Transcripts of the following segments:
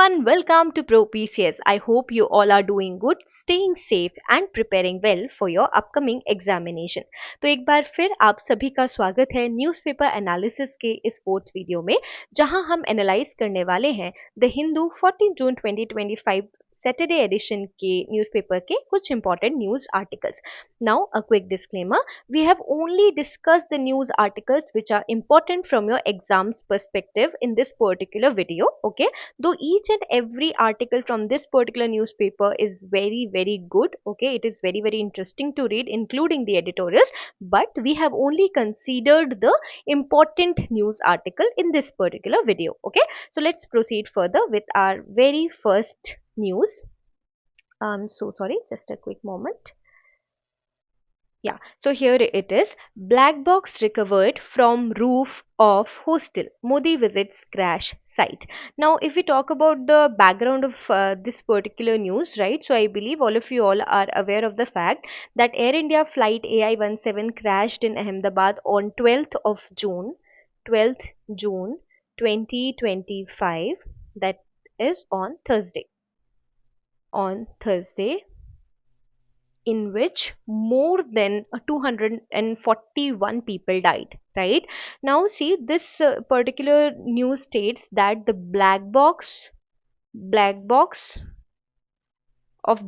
everyone, welcome to Pro PCS. I hope you all are doing good, staying safe and preparing well for your upcoming examination. तो एक बार फिर आप सभी का स्वागत है न्यूज़पेपर एनालिसिस के इस फोर्थ वीडियो में, जहां हम एनालाइज करने वाले हैं the Hindu 14 June 2025 Saturday edition के न्यूज़पेपर के कुछ important news articles. Now a quick disclaimer, we have only discussed the news articles which are important from your exams perspective in this particular video. Okay, though each and every article from this particular newspaper is very good. Okay, it is very interesting to read, including the editorials, but we have only considered the important news article in this particular video. Okay, so let's proceed further with our very first news. So sorry, just a quick moment. Yeah, so here it is. Black box recovered from roof of hostel. Modi visits crash site. Now, if we talk about the background of this particular news, right? So I believe all of you all are aware of the fact that Air India flight AI-17 crashed in Ahmedabad on 12th of June, 12th June 2025. That is on Thursday. On Thursday, in which more than 241 people died. Right now, see, this particular news states that the black box of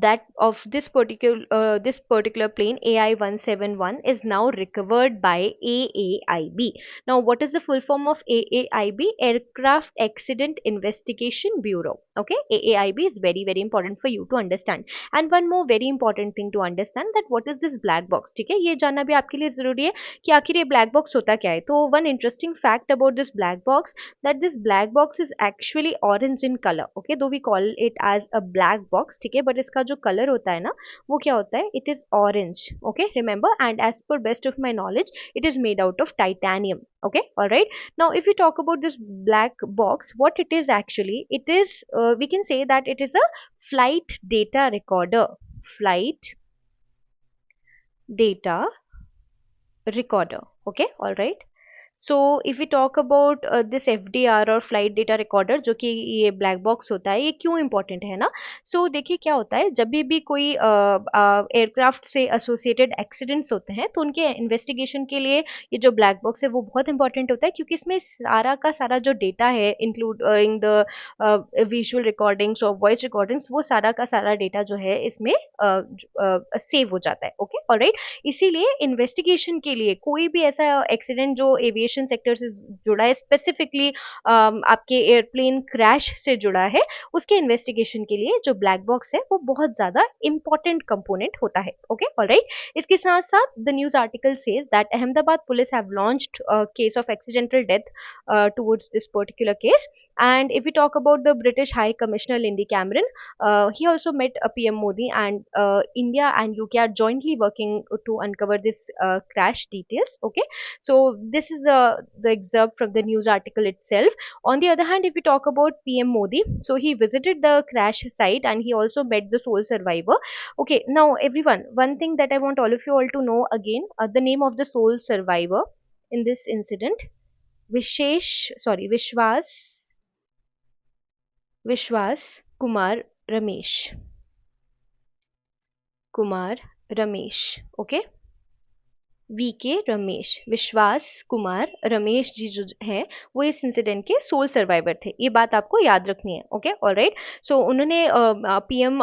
this particular plane AI-171 is now recovered by AAIB. Now, what is the full form of AAIB? Aircraft Accident Investigation Bureau. Okay, AAIB is very important for you to understand. And one more very important thing to understand, that what is this black box. ठीक है, ये जानना भी आपके लिए जरूरी है कि आखिर ये black box होता क्या है. तो one interesting fact about this black box, that this black box is actually orange in color. Okay, though we call it as a black box, ठीक है, but इसका जो कलर होता है ना, वो क्या होता है? It is orange. Okay, remember, and as per best of my knowledge, it is made out of titanium. Okay, all right. Now, if we talk about this black box, what it is actually, it is we can say that it is a flight data recorder. Flight data recorder. Okay, all right. So if we talk about this FDR और flight data recorder, जो कि ये black box होता है, ये क्यों important है ना. सो देखिए क्या होता है, जब भी कोई एयरक्राफ्ट से एसोसिएटेड एक्सीडेंट्स होते हैं, तो उनके इन्वेस्टिगेशन के लिए ये जो ब्लैक बॉक्स है वो बहुत इंपॉर्टेंट होता है, क्योंकि इसमें सारा का सारा जो डेटा है, इंक्लूडिंग द विजुअल रिकॉर्डिंग्स और वॉइस रिकॉर्डिंग्स, वो सारा का सारा डेटा जो है इसमें सेव हो जाता है. Okay, alright. इसीलिए इन्वेस्टिगेशन के लिए कोई भी ऐसा एक्सीडेंट जो एविएशन सेक्टर से जुड़ा है, स्पेसिफिकली आपके एयरप्लेन क्रैश से जुड़ा है, उसके इन्वेस्टिगेशन के लिए जो ब्लैक बॉक्स है वो बहुत ज्यादा इंपॉर्टेंट कंपोनेंट होता है. Okay, alright. इसके साथ साथ the news article says that Ahmedabad police have launched case of accidental death towards this particular case. And if we talk about the British High Commissioner Lindy Cameron, he also met PM Modi, and India and UK are jointly working to uncover this crash details. Okay, so this is the excerpt from the news article itself. On the other hand, if we talk about PM Modi, so he visited the crash site and he also met the sole survivor. Okay, now everyone, one thing that I want all of you all to know again, the name of the sole survivor in this incident, विश्वास Kumar Ramesh. Okay, VK Ramesh, विश्वास कुमार रमेश जी जो हैं वो इस incident के soul survivor थे. ये बात आपको याद रखनी है. Okay, alright. सो उन्होंने PM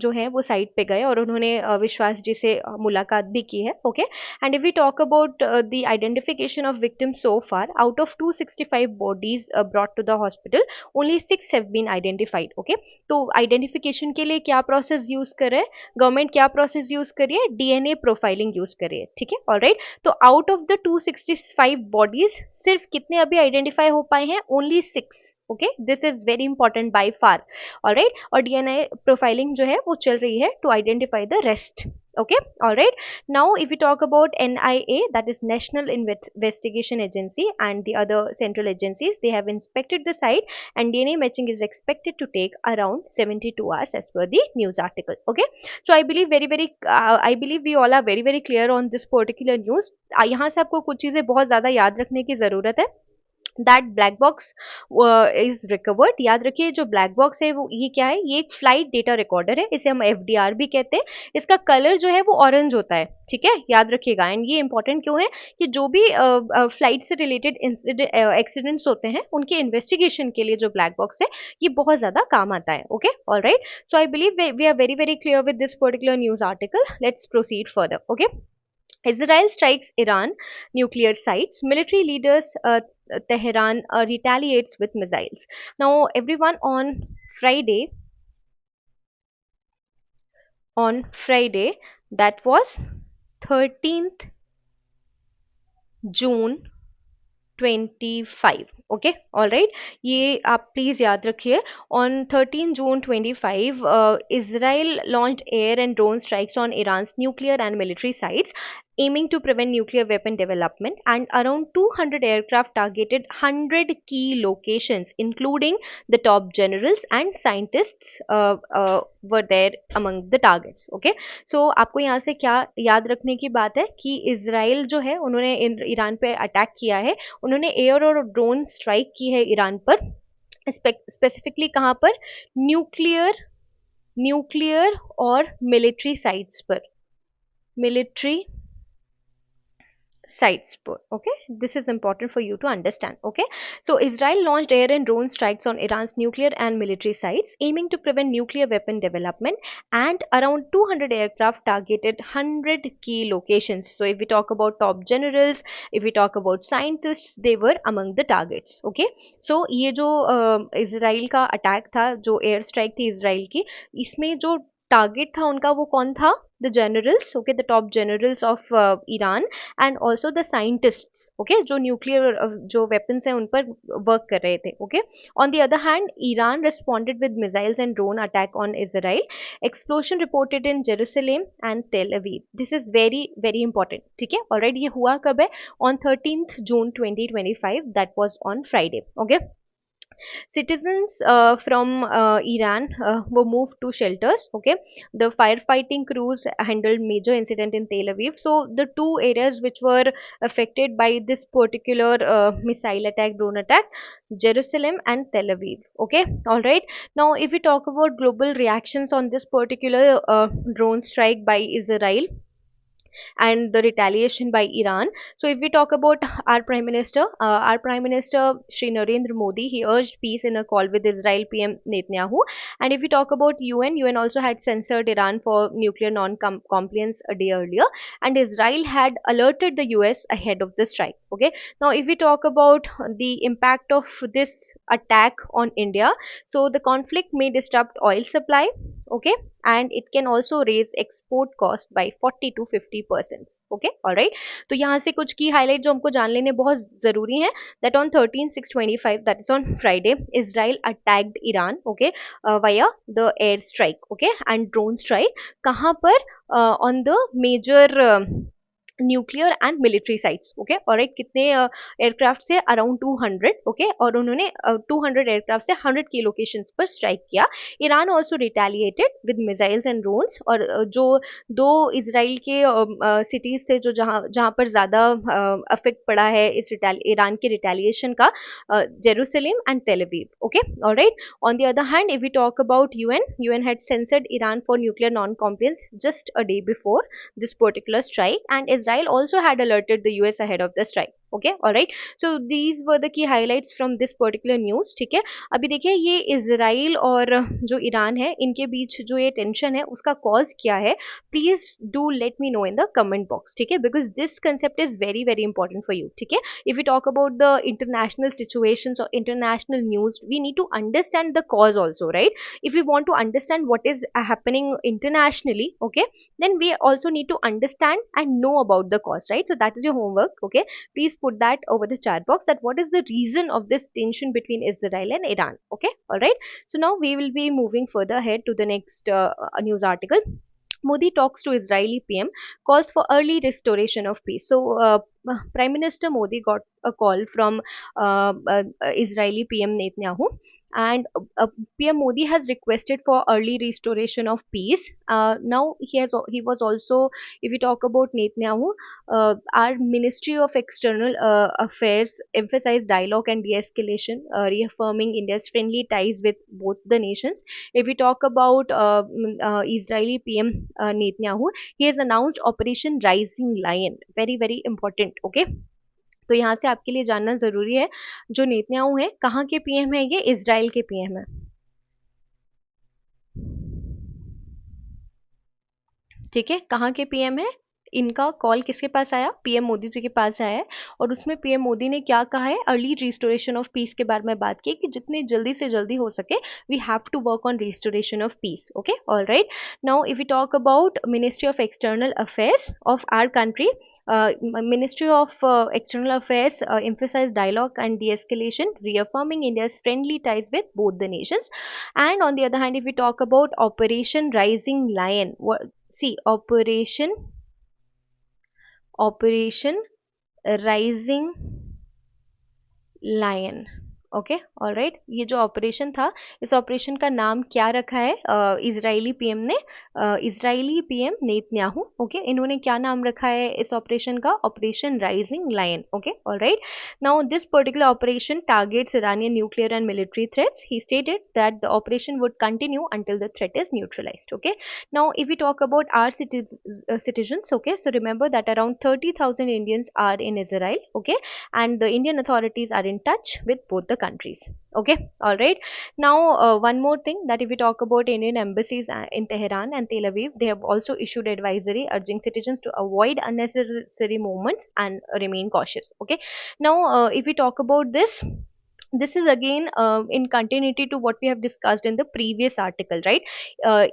जो है वो साइट पे गए और उन्होंने विश्वास जी से मुलाकात भी की है. Okay, and if we talk about the identification of victims so far, out of 265 bodies brought to the hospital, only 6 have been identified. Okay, तो आइडेंटिफिकेशन के लिए क्या प्रोसेस यूज करे गवर्नमेंट, क्या प्रोसेस यूज करिए? DNA प्रोफाइलिंग यूज करिए. ठीक है, ऑलराइट. तो आउट ऑफ द 265 बॉडीज सिर्फ कितने अभी आइडेंटिफाई हो पाए हैं? Only 6. Okay, this is very important by far. Alright, और DNA प्रोफाइलिंग जो है वो चल रही है to identify the rest. Okay, all right. Now if we talk about NIA, that is National Investigation Agency, and the other central agencies, they have inspected the site, and DNA matching is expected to take around 72 hours as per the news article. Okay, so I believe I believe we all are very clear on this particular news. यहाँ से आपको कुछ चीजें बहुत ज्यादा याद रखने की जरूरत है. That black box is recovered. याद रखिए जो ब्लैक बॉक्स है वो ये क्या है, ये एक फ्लाइट डेटा रिकॉर्डर है, इसे हम एफडीआर भी कहते हैं। इसका कलर जो है वो ऑरेंज होता है, ठीक है, याद रखिएगा। एंड ये इंपॉर्टेंट क्यों है कि जो भी फ्लाइट से रिलेटेड एक्सीडेंट्स होते हैं उनके इन्वेस्टिगेशन के लिए जो ब्लैक बॉक्स है ये बहुत ज्यादा काम आता है। Okay, alright, so I believe we are very very clear with this particular news article. Let's proceed further. Okay, Israel strikes Iran nuclear sites. Military leaders Tehran retaliates with missiles. Now, everyone, on Friday, that was 13th June 25. Okay, all right, ये आप please याद रखिए। On 13 June 25, Israel launched air and drone strikes on Iran's nuclear and military sites, aiming to prevent nuclear weapon development, and around 200 aircraft targeted 100 key locations, including the top generals and scientists were there among the targets. Okay, so आपको यहाँ से क्या याद रखने की बात है कि इसराइल जो है उन्होंने ईरान पे अटैक किया है, उन्होंने एयर और ड्रोन स्ट्राइक की है ईरान पर, स्पेसिफिकली कहाँ पर, न्यूक्लियर न्यूक्लियर और मिलिट्री साइट्स पर, military sites per. Okay, this is important for you to understand. Okay, so Israel launched air and drone strikes on Iran's nuclear and military sites, aiming to prevent nuclear weapon development, and around 200 aircraft targeted 100 key locations. So if we talk about top generals, if we talk about scientists, they were among the targets. Okay, so ये जो Israel का attack था, जो air strike थी Israel की, इसमें जो target था उनका वो कौन था, the generals, okay, the top generals of Iran, and also the scientists, okay, जो न्यूक्लियर जो वेपन्स हैं उन पर वर्क कर रहे थे। Okay, on the other hand Iran responded with missiles and drone attack on Israel, explosion reported in Jerusalem and Tel Aviv. This is very very important, ठीक है, ऑलराइट, ये हुआ कब है, on 13th June 2025, that was on Friday. Okay, citizens from Iran were moved to shelters. Okay, the firefighting crews handled major incident in Tel Aviv. So the two areas which were affected by this particular missile attack, drone attack, Jerusalem and Tel Aviv. Okay, all right. Now, if we talk about global reactions on this particular drone strike by Israel and the retaliation by Iran. So if we talk about our Prime Minister Shri Narendra Modi, he urged peace in a call with Israel PM Netanyahu. And if we talk about UN also had censored Iran for nuclear non-compliance a day earlier, and Israel had alerted the US ahead of the strike. Okay, now if we talk about the impact of this attack on India, so the conflict may disrupt oil supply. Okay, and it can also raise export cost by 40 to 50%. Okay, all right, तो यहाँ से कुछ की highlight जो हमको जान लेने बहुत जरूरी है, that on 13/6/25, that is on Friday, Israel attacked Iran, okay, via the air strike, okay, and drone strike. कहाँ पर, on the major nuclear and military sites. Okay, alright, कितने एयरक्राफ्ट से, अराउंड 200। ओके, और उन्होंने 200 एयरक्राफ्ट से 100 की locations पर strike किया। Iran also retaliated with missiles and drones, और जो दो इसराइल के सिटीज थे जो जहां जहां पर ज्यादा अफेक्ट पड़ा है इस ईरान के रिटेलिएशन का, Jerusalem and Tel Aviv. Okay, alright, on the other hand if we talk about UN had censured Iran for nuclear non compliance just a day before this particular strike, and Israel also had alerted the US ahead of the strike. Okay, alright, so these were the key highlights from this particular news. ठीक है, अभी देखिए ये Israel और जो Iran है इनके बीच जो ये टेंशन है उसका कॉज क्या है, please do let me know in the comment box. ठीक है, because this concept is very very important for you. ठीक है, if you talk about the international situations और international news, we need to understand the cause also, right? If we want to understand what is happening internationally, okay, then we also need to understand and know about the cause, right? So that is your homework. Okay, please put that over the chat box, that what is the reason of this tension between Israel and Iran. Okay, all right, so now we will be moving further ahead to the next news article. Modi talks to Israeli PM, calls for early restoration of peace. So Prime Minister Modi got a call from Israeli PM Netanyahu, and PM Modi has requested for early restoration of peace. Now he was also, if we talk about Netanyahu, our Ministry of External Affairs emphasized dialogue and de-escalation, reaffirming India's friendly ties with both the nations. If we talk about Israeli PM Netanyahu, he has announced Operation Rising Lion. Very very important. Okay. तो यहाँ से आपके लिए जानना जरूरी है, जो Netanyahu है कहाँ के पीएम है, ये इजराइल के पीएम है। ठीक है, कहाँ के पीएम है, इनका कॉल किसके पास आया, पीएम मोदी जी के पास आया है। और उसमें पीएम मोदी ने क्या कहा है, अर्ली रिस्टोरेशन ऑफ पीस के बारे में बात की कि जितनी जल्दी से जल्दी हो सके we have to work on restoration of peace. Okay, alright. Now if you talk about Ministry of External Affairs of our country, Ministry of External Affairs emphasized dialogue and de-escalation, reaffirming India's friendly ties with both the nations. And on the other hand, if we talk about Operation Rising Lion, see, Operation Rising Lion. Okay, alright. ये जो operation था, इस operation का नाम क्या रखा है Israeli PM ने, इजरायली पीएम नेतन्याहू, ओके, इन्होंने क्या नाम रखा है इस ऑपरेशन का, Operation Rising Lion. Okay, alright. Now this particular operation targets Iranian nuclear and military threats. He stated that the operation would continue until the threat is neutralised. Okay, now if we talk about our citizens, okay, so remember that around 30,000 Indians are in Israel, okay, and the Indian authorities are in touch with both the countries. Okay, all right. Now one more thing, that if we talk about Indian embassies in Tehran and Tel Aviv, they have also issued advisory urging citizens to avoid unnecessary movements and remain cautious. Okay, now if we talk about this is again in continuity to what we have discussed in the previous article, right?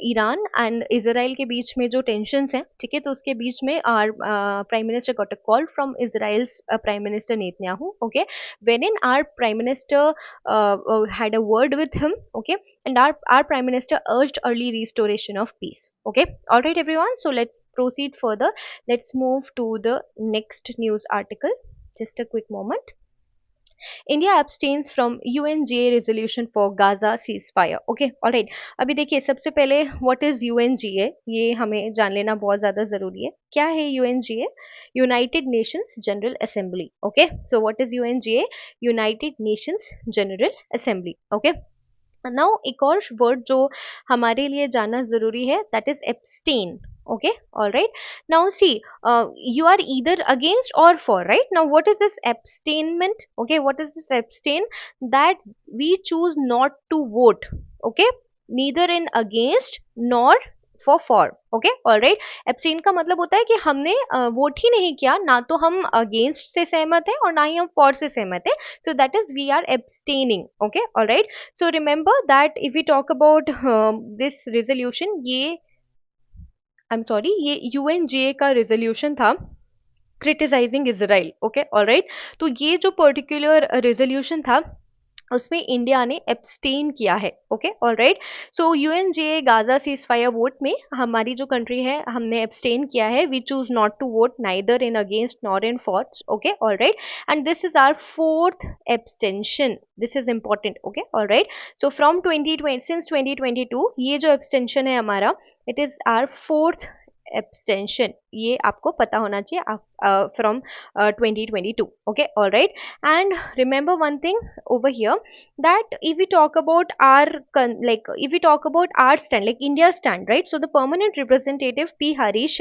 Iran and Israel के बीच में जो tensions हैं, ठीक है, तो उसके बीच में our prime minister got a call from Israel's prime minister Netanyahu, okay, when in our prime minister had a word with him, okay, and our prime minister urged early restoration of peace. Okay, all right everyone, so let's proceed further. Let's move to the next news article. Just a quick moment. India abstains from UNGA resolution for Gaza ceasefire. Okay, alright. अभी देखिए, सबसे पहले what is UNGA, ये हमें जान लेना बहुत ज़्यादा ज़रूरी है। क्या है UNGA? United Nations General Assembly. Okay, so what is UNGA? United Nations General Assembly. Okay. Now एक और वर्ड जो हमारे लिए जानना जरूरी है, that is abstain. Okay, all right. Now see, you are either against or for, right? Now what is this abstainment? Okay, what is this abstain? That we choose not to vote. Okay, neither in against nor for. Okay, alright. Abstain का मतलब होता है कि हमने vote ही नहीं किया, ना तो हम अगेंस्ट से सहमत है और ना ही हम फॉर से सहमत है, so that is we are abstaining. Okay, alright. So remember that if we talk about this resolution, ये आई एम सॉरी, ये यूएनजीए का रेजोल्यूशन था क्रिटिसाइजिंग इसराइल। Okay, alright. तो ये जो पर्टिकुलर रेजोल्यूशन था उसमें इंडिया ने एब्सटेन किया है। Okay, alright. So UNGA Gaza ceasefire vote में हमारी जो कंट्री है, हमने एब्सटेन किया है। We choose not to vote neither in against nor in for. Okay, alright. And this is our fourth abstention. This is important. Okay, alright. So from 2020 since 2022 ये जो abstention है हमारा, it is our fourth abstention. ये आपको पता होना चाहिए from 2022. Okay, all right. And remember one thing over here, that if we talk about our if we talk about our stand, like India's stand, right? So the permanent representative P Harish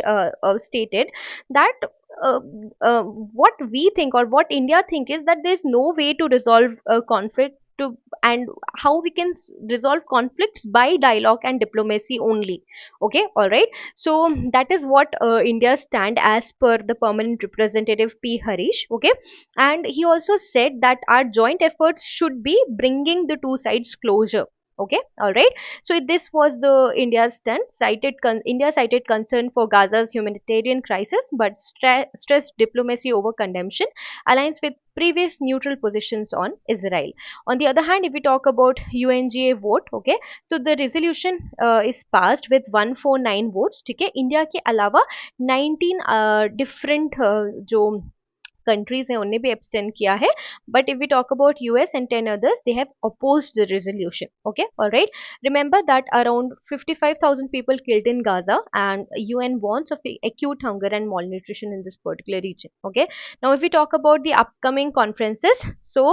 stated that uh, what we think or what India think is that there is no way to resolve conflict to, and how we can resolve conflicts by dialogue and diplomacy only. Okay, all right. So that is what India stand as per the permanent representative P Harish. Okay, and he also said that our joint efforts should be bringing the two sides closer. Okay, all right. So this was the India's stand. India cited concern for Gaza's humanitarian crisis, but stressed diplomacy over condemnation aligns with previous neutral positions on Israel. On the other hand, if we talk about UNGA vote, okay, so the resolution is passed with 149 votes. ठीक है, India के अलावा 19 different जो countries हैं उन्हें भी abstained किया है. But if we talk about US and 10 others, they have opposed the resolution. Okay, all right. Remember that around 55,000 people killed in Gaza, and UN warns of acute hunger and malnutrition in this particular region. Okay, now if we talk about the upcoming conferences, so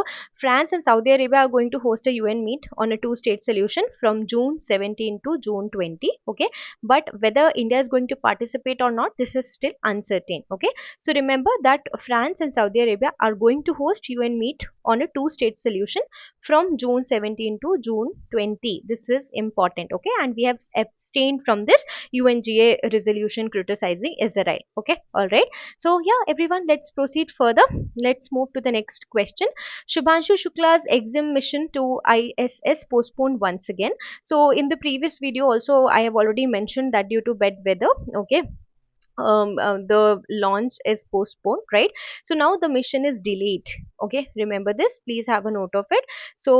France and Saudi Arabia are going to host a UN meet on a two-state solution from June 17 to June 20. Okay, but whether India is going to participate or not, this is still uncertain. Okay, so remember that France and Saudi Arabia are going to host UN meet on a two-state solution from June 17 to June 20. This is important, okay? And we have abstained from this UNGA resolution criticizing Israel. Okay, all right. So yeah, everyone, let's proceed further. Let's move to the next question. Shubhanshu Shukla's exim mission to ISS postponed once again. So in the previous video also, I have already mentioned that due to bad weather, okay, the launch is postponed, right? So now the mission is delayed. Okay, remember this, please have a note of it. So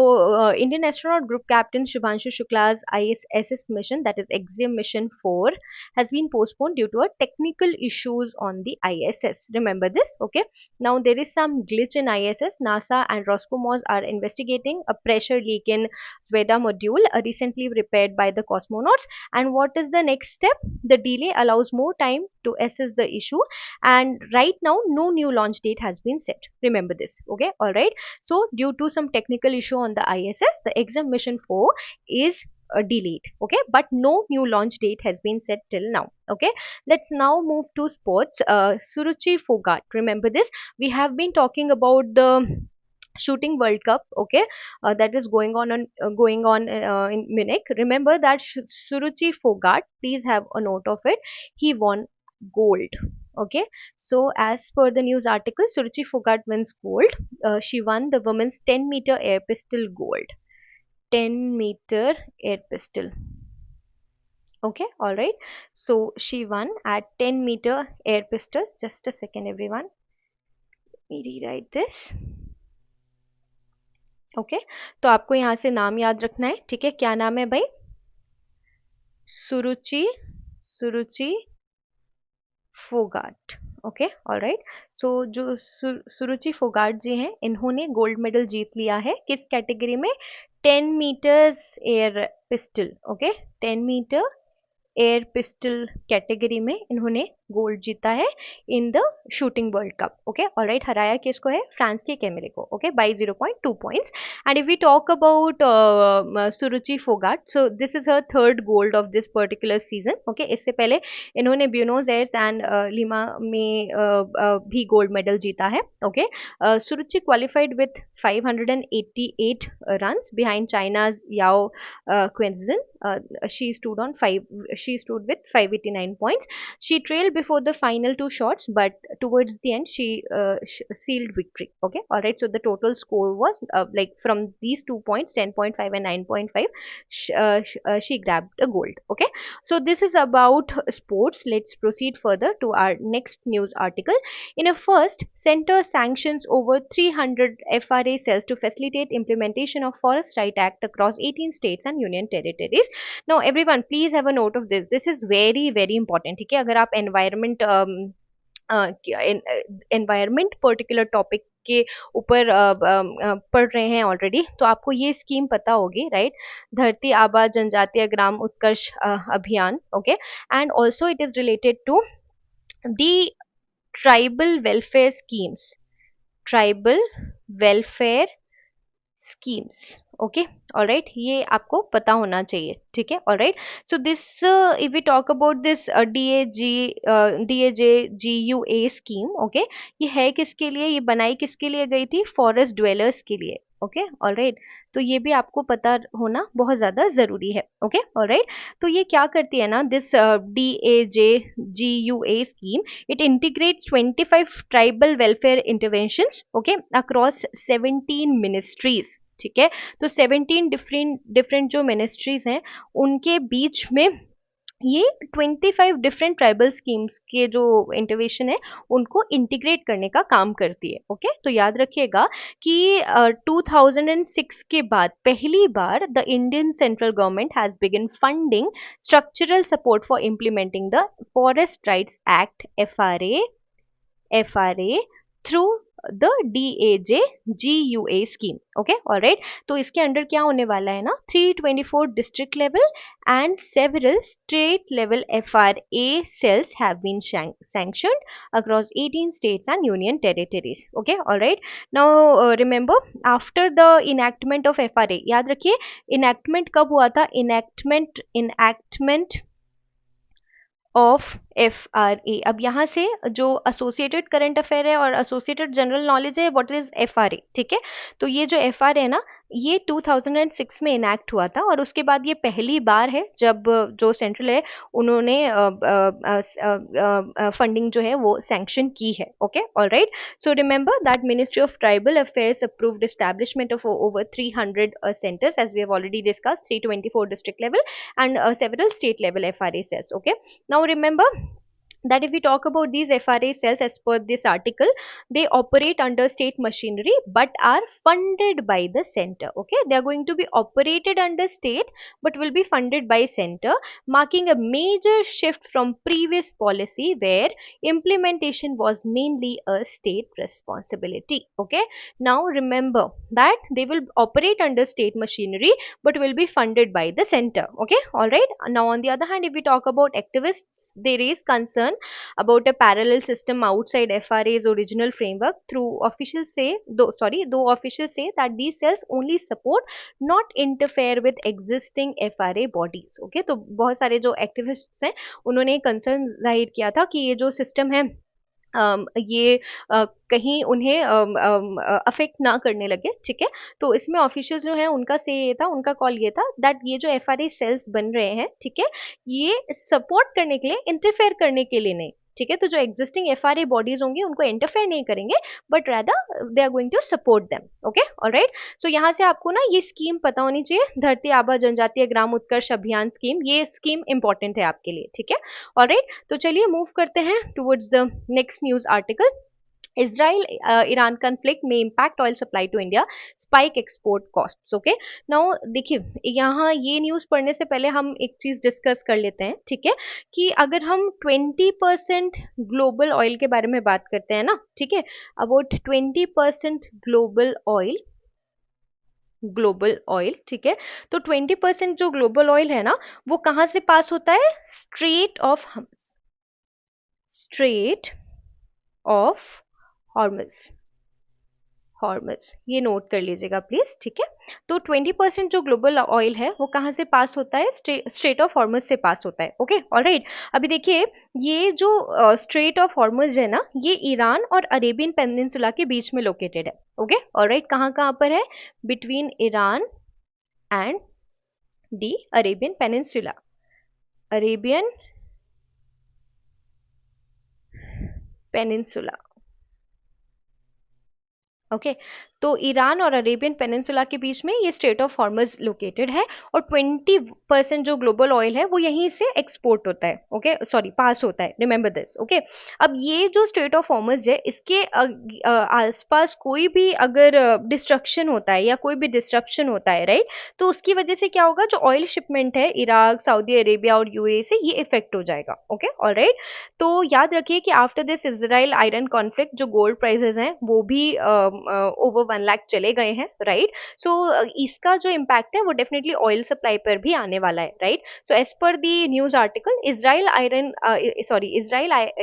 Indian astronaut group captain Shubhanshu Shukla's ISS mission, that is exim mission 4, has been postponed due to a technical issues on the ISS. Remember this. Okay, now there is some glitch in ISS. NASA and Roscosmos are investigating a pressure leak in Sveda module, recently repaired by the cosmonauts. And what is the next step? The delay allows more time to assess the issue, and right now no new launch date has been set. Remember this. Okay, all right. So due to some technical issue on the ISS, the exam mission 4 is delayed. Okay, but no new launch date has been set till now. Okay, let's now move to sports. Suruchi Fogart, remember this, we have been talking about the shooting world cup. Okay, that is going on in Munich. Remember that Suruchi Fogart, please have a note of it, he won gold. Okay, so as per the news article, Suruchi Fogart wins gold. She won the women's 10-meter air pistol gold. 10-meter air pistol. Okay, all right. So she won at 10-meter air pistol. Just a second, everyone. Let me rewrite this. Okay, तो आपको यहाँ से नाम याद रखना है. ठीक है, क्या नाम है भाई? Suruchi, Suruchi Phogat. Okay, alright. So जो सुरुचि फोगाट जी हैं, इन्होंने गोल्ड मेडल जीत लिया है. किस कैटेगरी में? 10 metres air pistol. Okay, 10 metre air pistol category में इन्होंने गोल्ड जीता है in the shooting World Cup. Okay, alright. हराया किसको है? फ्रांस के कैमरे को. Okay, by 0.2 points. And if we talk about Suruchi Phogat, so this is her third gold of this particular season. Okay, इससे पहले इन्होंने ब्यूनोस एयर्स एंड लिमा में भी गोल्ड मेडल जीता है. Okay, Suruchi qualified with 588 runs behind China's Yao Quenzhen. She stood with 589 points. She trailed before the final two shots, but towards the end she sealed victory. Okay, all right. So the total score was like from these 2 points, 10.5 and 9.5, she grabbed a gold. Okay, so this is about sports. Let's proceed further to our next news article. In a first, center sanctions over 300 FRA cells to facilitate implementation of Forest Right Act across 18 states and union territories. Now everyone, please have a note of this. This is very very important. ठीक है, अगर आप environment particular topic के ऊपर पढ़ रहे हैं already, तो आपको ये स्कीम पता होगी, राइट? धरती आबा जनजातीय Gram Utkarsh Abhiyan. Okay, and also it is related to the tribal welfare schemes. Tribal welfare schemes. Okay, alright, ये आपको पता होना चाहिए. ठीक है, alright. So this if we talk about this DAJGUA scheme, okay, ये है किसके लिए? ये बनाई किसके लिए गई थी? फॉरेस्ट ड्वेलर्स के लिए. Okay, alright. तो ये भी आपको पता होना बहुत ज़्यादा ज़रूरी है. Okay, alright. तो ये क्या करती है ना, this DAJGUA scheme, it integrates 25 tribal welfare interventions, okay, across 17 ministries. ठीक है, तो 17 डिफरेंट जो मिनिस्ट्रीज हैं उनके बीच में ये 25 डिफरेंट ट्राइबल स्कीम्स के जो इंटरवेंशन है उनको इंटीग्रेट करने का काम करती है. ओके, तो याद रखिएगा कि 2006 के बाद पहली बार the Indian central government has begin funding structural support for implementing the forest rights act FRA through the DAJ-GUA scheme. Okay, alright. तो इसके अंडर क्या होने वाला है ना, 324 district level and several state level FRA cells have been sanctioned across 18 states and union territories. Okay, alright. Now remember, after the enactment of FRA, याद रखिए enactment कब हुआ था, enactment ऑफ FRA. अब यहाँ से जो एसोसिएटेड करंट अफेयर है और एसोसिएटेड जनरल नॉलेज है, व्हाट इज FRA. ठीक है, तो ये जो FRA है ना, ये 2006 में इनैक्ट हुआ था और उसके बाद ये पहली बार है जब जो सेंट्रल है उन्होंने फंडिंग जो है वो सैंक्शन की है. Okay, alright. So remember that ministry of tribal affairs approved establishment of over 300 centers, as we have already discussed, 324 district level and several state level FRA cells. Okay, now remember that if we talk about these FRA cells, as per this article, they operate under state machinery but are funded by the center. Okay, they are going to be operated under state but will be funded by center, marking a major shift from previous policy where implementation was mainly a state responsibility. Okay, now remember that they will operate under state machinery but will be funded by the center. Okay, all right. Now on the other hand, if we talk about activists, they raise concern about a parallel system outside FRA's original framework. Though officials say that these cells only support, not interfere with existing FRA bodies. Okay, तो बहुत सारे जो activists हैं उन्होंने concern जाहिर किया था कि ये जो सिस्टम है ये कहीं उन्हें अफेक्ट ना करने लगे. ठीक है, तो इसमें ऑफिशियल्स जो है उनका से ये था, उनका कॉल ये था दैट ये जो FRA सेल्स बन रहे हैं, ठीक है, ये सपोर्ट करने के लिए, इंटरफेयर करने के लिए नहीं. ठीक है, तो जो एग्जिस्टिंग FRA बॉडीज होंगी उनको इंटरफेयर नहीं करेंगे but rather they are going to support them. Okay, alright. So यहाँ से आपको ना ये स्कीम पता होनी चाहिए, धरती आबा जनजातीय ग्राम उत्कर्ष अभियान स्कीम. ये स्कीम इंपॉर्टेंट है आपके लिए. ठीक है, ऑलराइट. तो चलिए मूव करते हैं towards the next news article. Israel Iran conflict may impact oil supply to India, spike export costs. Okay, now देखिए यहाँ ये न्यूज़ पढ़ने से पहले हम एक चीज़ डिस्कस कर लेते हैं. ठीक है, कि अगर हम 20% ग्लोबल ऑयल के बारे में बात करते हैं ना, ठीक है, अबाउट 20% ग्लोबल ऑयल. ठीक है, तो 20% जो ग्लोबल ऑयल है ना, वो कहाँ से पास होता है, स्ट्रेट ऑफ हॉर्मज. ये नोट कर लीजिएगा प्लीज. ठीक है, तो 20% जो ग्लोबल ऑयल है वो कहाँ से पास होता है, स्ट्रेट ऑफ हॉर्मज से पास होता है. Okay, alright. अभी देखिए ये जो स्ट्रेट ऑफ हॉर्मज है ना, ये ईरान और अरेबियन पेनिनसुला के बीच में लोकेटेड है. Okay, alright. कहाँ कहाँ पर है, between Iran and the Arabian peninsula. Arabian peninsula. Okay, तो ईरान और अरेबियन पेनिनसुला के बीच में ये स्ट्रेट ऑफ हॉर्मज लोकेटेड है और 20% जो ग्लोबल ऑयल है वो यहीं से एक्सपोर्ट होता है. ओके, सॉरी, पास होता है. Remember this. ओके, अब ये जो स्ट्रेट ऑफ हॉर्मज है, इसके आसपास कोई भी अगर डिस्ट्रक्शन होता है या कोई भी डिस्ट्रप्शन होता है, राइट, तो उसकी वजह से क्या होगा, जो ऑयल शिपमेंट है इराक, सऊदी अरेबिया और UAE से, ये इफेक्ट हो जाएगा. Okay, alright. तो याद रखिए कि after this Israel iron conflict जो गोल्ड प्राइसेस हैं वो भी ओवर 1 लाख चले गए हैं, राइट. सो इसका जो इम्पैक्ट है वो डेफिनेटली ऑयल सप्लाई पर भी आने वाला है, right. So as per the news article, Israel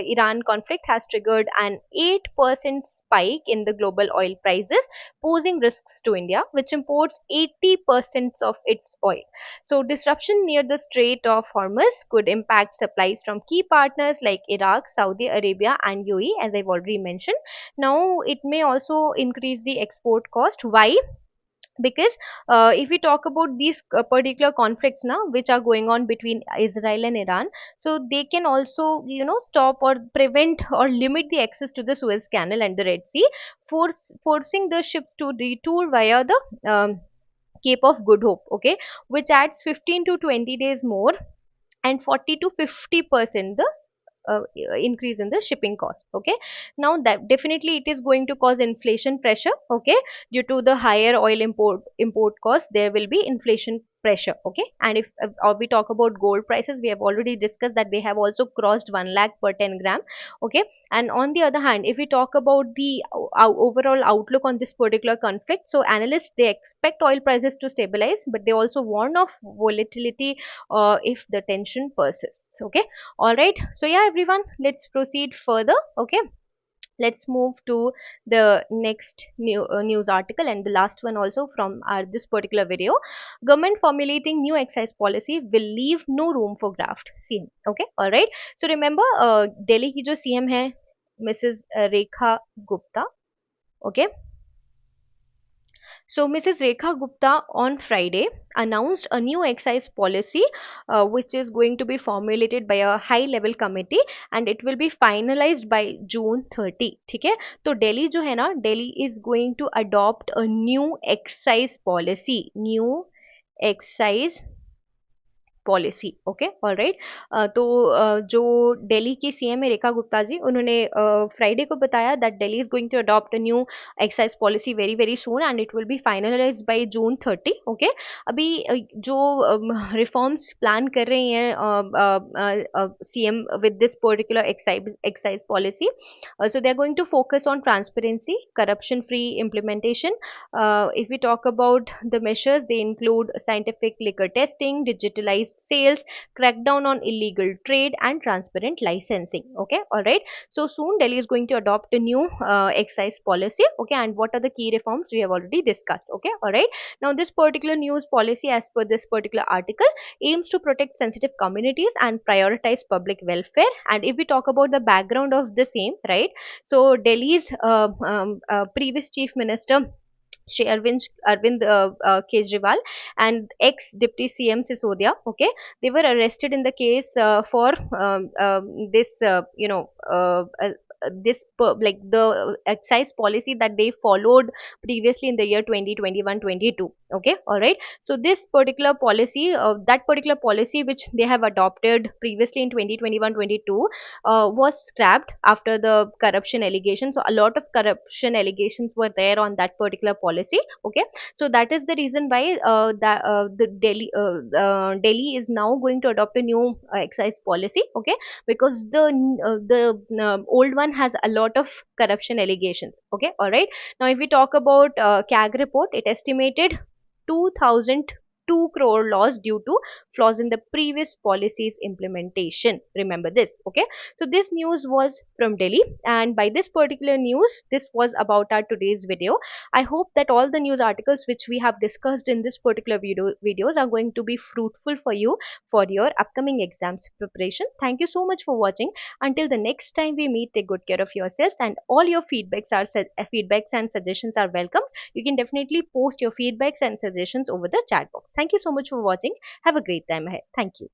Iran conflict has triggered an 8% spike in the global oil prices, posing risks to India, which imports 80% of its oil. So disruption near the Strait of Hormuz could impact supplies from key partners like Iraq, Saudi Arabia and UAE, as I've already mentioned. Now it may also increase the export cost. Why? Because if we talk about these particular conflicts now which are going on between Israel and Iran, so they can also stop or prevent or limit the access to the Suez Canal and the Red Sea, forcing the ships to detour via the Cape of Good Hope. Okay, which adds 15 to 20 days more and 40 to 50% the uh, increase in the shipping cost. Okay, now that definitely it is going to cause inflation pressure. Okay, due to the higher oil import cost, there will be inflation pressure. Okay, and if we talk about gold prices, we have already discussed that they have also crossed 1 lakh per 10 gram. Okay, and on the other hand, if we talk about the overall outlook on this particular conflict, so analysts, they expect oil prices to stabilize, but they also warn of volatility if the tension persists. Okay, all right, so yeah everyone, let's proceed further. Okay, let's move to the next news article, and the last one also from this particular video. Government formulating new excise policy will leave no room for graft, CM. Okay, all right, so remember Delhi ki jo CM hai, Mrs. Rekha Gupta. Okay, so Mrs. Rekha Gupta on Friday announced a new excise policy which is going to be formulated by a high level committee, and it will be finalized by June 30. ठीक है, तो Delhi जो है ना, Delhi is going to adopt a new excise policy, new excise policy. Okay, alright. तो जो दिल्ली की CM है रेखा गुप्ता जी, उन्होंने फ्राइडे को बताया that Delhi is going to adopt a new excise policy very very soon, and it will be finalised by June 30. Okay, अभी जो reforms plan कर रही हैं CM with this particular excise policy, so they are going to focus on transparency, corruption free implementation. If we talk about the measures, they include scientific liquor testing, digitalized sales, crackdown on illegal trade, and transparent licensing. Okay, all right, so soon Delhi is going to adopt a new excise policy. Okay, and what are the key reforms we have already discussed. Okay, all right, now this particular news policy, as per this particular article, aims to protect sensitive communities and prioritize public welfare. And if we talk about the background of the same, right, so Delhi's previous chief minister Shri Arvind Kejriwal and ex Deputy CM Sisodia, okay, they were arrested in the case for this, like the excise policy that they followed previously in the year 2021-22. Okay, all right, so this particular policy, that particular policy which they have adopted previously in 2021-22 was scrapped after the corruption allegations. So a lot of corruption allegations were there on that particular policy. Okay, so that is the reason why the Delhi is now going to adopt a new excise policy. Okay, because the old one has a lot of corruption allegations. Okay, all right, now if we talk about CAG report, it estimated 2002 crore loss due to flaws in the previous policy's implementation. Remember this. Okay, so this news was from Delhi, and by this particular news, this was about our today's video. I hope that all the news articles which we have discussed in this particular videos are going to be fruitful for you for your upcoming exams preparation. Thank you so much for watching. Until the next time we meet, take good care of yourselves, and all your feedbacks and suggestions are welcome. You can definitely post your feedbacks and suggestions over the chat box. Thank you so much for watching. Have a great time ahead. Thank you.